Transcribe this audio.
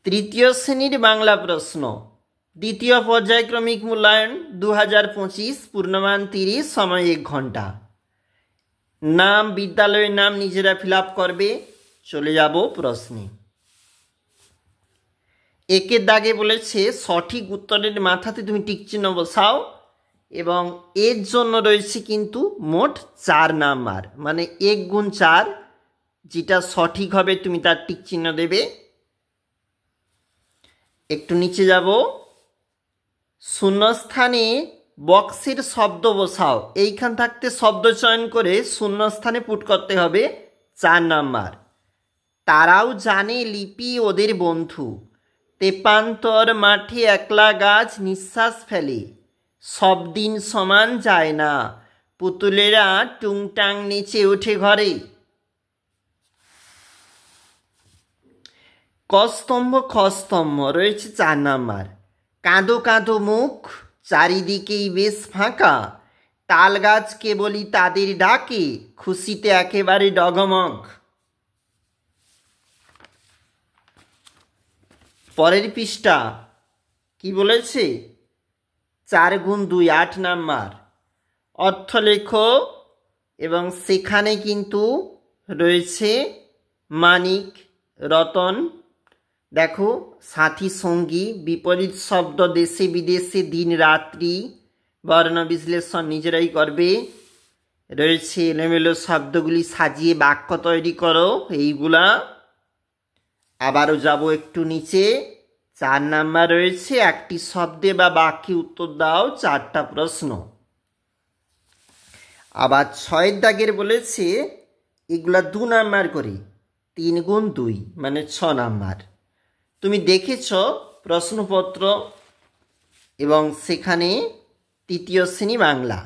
তৃতীয় শ্রেণীর বাংলা প্রশ্ন, দ্বিতীয় পর্যায়ক্রমিক মূল্যায়ন 2025, পূর্ণমান 30, সময় 1 ঘন্টা। নাম, বিদ্যালয়ের নাম নিজেরা ফিল আপ করবে। চলে যাব প্রশ্নে। একের দাগে বলেছে সঠিক উত্তরের মাথাতে তুমি টিক চিহ্ন বসাও এবং এর জন্য রয়েছে কিন্তু মোট 4 নাম্বার, মানে 1 গুণ 4, যেটা সঠিক হবে তুমি তার টিক চিহ্ন দেবে। একটু নিচে যাব, শূন্যস্থানে বক্সের শব্দ বসাও। এইখান থাকতে শব্দ চয়ন করে শূন্যস্থানে পুট করতে হবে 4 নাম্বার। তারাও জানে লিপি ওদের বন্ধু, তেপান্তর মাঠে একলা গাছ নিঃশ্বাস ফেলে, সব দিন সমান যায় না, পুতুলেরা টুংটাং নেচে ওঠে ঘরে। কস্তম্ভ খস্তম্ভ রয়েছে 4 নাম্বার। কাঁদো কাঁদো মুখ, চারিদিকেই বেশ ফাঁকা, তাল গাছ কেবলই তাদের ডাকে, খুশিতে একেবারে ডগমগ। পরের পৃষ্ঠা কি বলেছে? 4 গুণ 2, 8 নাম্বার। অর্থ লেখো এবং সেখানে কিন্তু রয়েছে মানিক, রতন। দেখো, সাথী, সঙ্গী, বিপরীত শব্দ, দেশে বিদেশে, দিন রাত্রি, বর্ণ বিশ্লেষণ নিজেরাই করবে। রয়েছে এলোমেলো শব্দগুলি সাজিয়ে বাক্য তৈরি করো, এইগুলা। আবারও যাব একটু নিচে, 4 নাম্বার রয়েছে একটি শব্দে বা বাক্যে উত্তর দাও, 4টা প্রশ্ন। আবার 6 দাগের বলেছে এগুলা 2 নাম্বার করে, 3 গুণ 2, মানে 6 নাম্বার। তুমি দেখেছ প্রশ্নপত্র এবং সেখানে তৃতীয় শ্রেণী বাংলা।